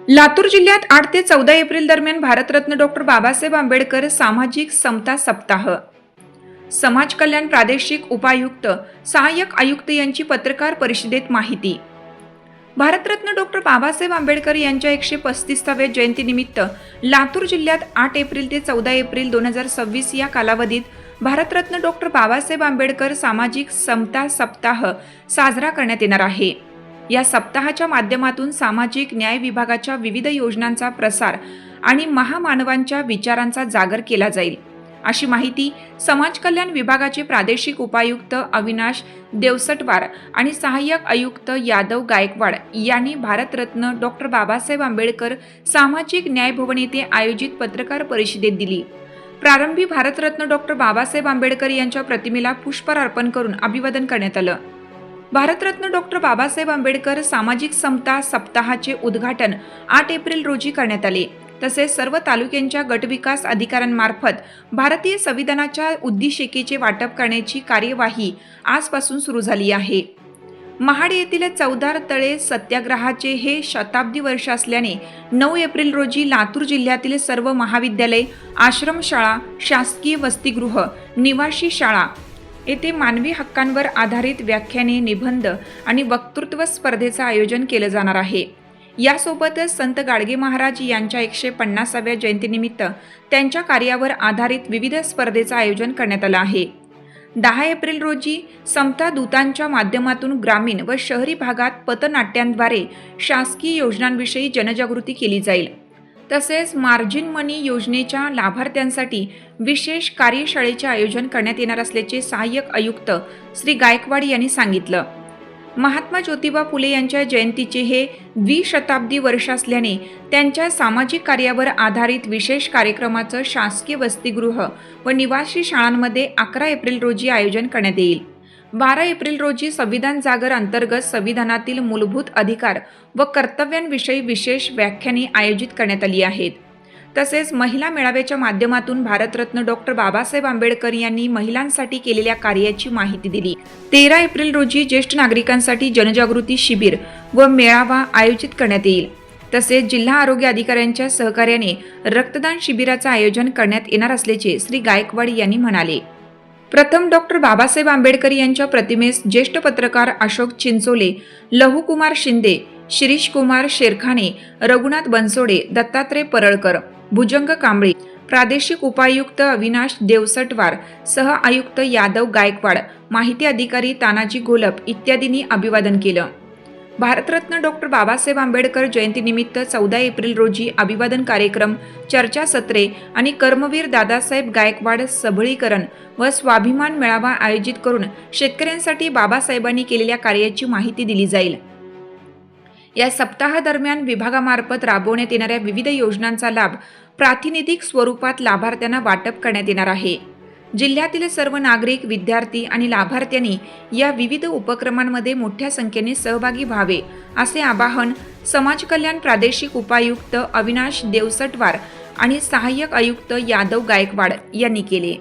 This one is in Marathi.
लातूर जिल्ह्यात 8 ते 14 एप्रिल दरम्यान भारतरत्न डॉक्टर बाबासाहेब आंबेडकर सामाजिक समता सप्ताह, समाज कल्याण प्रादेशिक उपायुक्त सहाय्यक आयुक्त यांची पत्रकार परिषदेत माहिती। भारतरत्न डॉक्टर बाबासाहेब आंबेडकर यांच्या 135व्या जयंतीनिमित्त लातूर जिल्ह्यात 8 एप्रिल ते 14 एप्रिल 2026 या कालावधीत भारतरत्न डॉक्टर बाबासाहेब आंबेडकर सामाजिक समता सप्ताह साजरा करण्यात येणार आहे। या सप्ताहाच्या माध्यमातून सामाजिक न्याय विभागाच्या विविध योजनांचा प्रसार आणि महामानवांच्या विचारांचा जागर केला जाईल, अशी माहिती समाज कल्याण विभागाचे प्रादेशिक उपायुक्त अविनाश देवसटवार आणि सहाय्यक आयुक्त यादव गायकवाड यांनी भारतरत्न डॉक्टर बाबासाहेब आंबेडकर सामाजिक न्याय भवन येथे आयोजित पत्रकार परिषदेत दिली। प्रारंभी भारतरत्न डॉक्टर बाबासाहेब आंबेडकर यांच्या प्रतिमेला पुष्पहार अर्पण करून अभिवादन करण्यात आलं। भारतरत्न डॉक्टर बाबासाहेब आंबेडकर सामाजिक समता सप्ताहाचे उद्घाटन 8 एप्रिल रोजी करण्यात आले। तसेच सर्व तालुक्यांच्या गटविकास अधिकाऱ्यांमार्फत भारतीय संविधानाच्या उद्दिष्टिकेचे वाटप करण्याची कार्यवाही आजपासून सुरू झाली आहे। महाड येथील चौदार तळे सत्याग्रहाचे हे शताब्दी वर्ष असल्याने 9 एप्रिल रोजी लातूर जिल्ह्यातील सर्व महाविद्यालय, आश्रमशाळा, शासकीय वसतिगृह, निवासी शाळा येथे मानवी हक्कांवर आधारित व्याख्याने, निबंध आणि वक्तृत्व स्पर्धेचं आयोजन केलं जाणार आहे। यासोबतच संत गाडगे महाराज यांच्या 150व्या जयंतीनिमित्त त्यांच्या कार्यावर आधारित विविध स्पर्धेचं आयोजन करण्यात आलं आहे। 10 एप्रिल रोजी समता दूतांच्या माध्यमातून ग्रामीण व शहरी भागात पथनाट्यांद्वारे शासकीय योजनांविषयी जनजागृती केली जाईल। तसेच मार्जिन मनी योजनेच्या लाभार्थ्यांसाठी विशेष कार्यशाळेचे आयोजन करण्यात येणार असल्याचे सहाय्यक आयुक्त श्री गायकवाड यांनी सांगितलं। महात्मा ज्योतिबा फुले यांच्या जयंतीचे हे द्विशताब्दी वर्ष असल्याने त्यांच्या सामाजिक कार्यावर आधारित विशेष कार्यक्रमाचं शासकीय वसतिगृह व निवासी शाळांमध्ये 11 एप्रिल रोजी आयोजन करण्यात येईल। 12 एप्रिल रोजी संविधान जागर अंतर्गत संविधानातील मूलभूत अधिकार व कर्तव्यांविषयी विशेष व्याख्याने आयोजित करण्यात आली आहेत। तसेच महिला मेळाव्याच्या माध्यमातून भारतरत्न डॉक्टर बाबासाहेब आंबेडकर यांनी महिलांसाठी केलेल्या कार्याची माहिती दिली। 13 एप्रिल रोजी ज्येष्ठ नागरिकांसाठी जनजागृती शिबिर व मेळावा आयोजित करण्यात येईल। तसेच जिल्हा आरोग्य अधिकाऱ्यांच्या सहकार्याने रक्तदान शिबिराचं आयोजन करण्यात येणार असल्याचे श्री गायकवाड यांनी म्हणाले। प्रथम डॉक्टर बाबासाहेब आंबेडकर यांच्या प्रतिमेस ज्येष्ठ पत्रकार अशोक चिंचोले, लहुकुमार शिंदे, शिरीष कुमार शेरखाने, रघुनाथ बनसोडे, दत्तात्रय परळकर, भुजंग कांबळे, प्रादेशिक उपायुक्त अविनाश देवसटवार, सह आयुक्त यादव गायकवाड, माहिती अधिकारी तानाजी घोलप इत्यादींनी अभिवादन केलं। भारतरत्न डॉक्टर बाबासाहेब आंबेडकर जयंतीनिमित्त 14 एप्रिल रोजी अभिवादन कार्यक्रम, चर्चासत्रे आणि कर्मवीर दादासाहेब गायकवाड सबळीकरण व स्वाभिमान मेळावा आयोजित करून शेतकऱ्यांसाठी बाबासाहेबांनी केलेल्या कार्याची माहिती दिली जाईल। या सप्ताहादरम्यान विभागामार्फत राबवण्यात येणाऱ्या विविध योजनांचा लाभ प्रातिनिधिक स्वरूपात लाभार्थ्यांना वाटप करण्यात येणार आहे। जिल्ह्यातील सर्व नागरिक, विद्यार्थी आणि लाभार्थ्यांनी या विविध उपक्रमांमध्ये मोठ्या संख्येने सहभागी व्हावे, असे आवाहन समाज कल्याण प्रादेशिक उपायुक्त अविनाश देवसटवार आणि सहाय्यक आयुक्त यादव गायकवाड यांनी केले।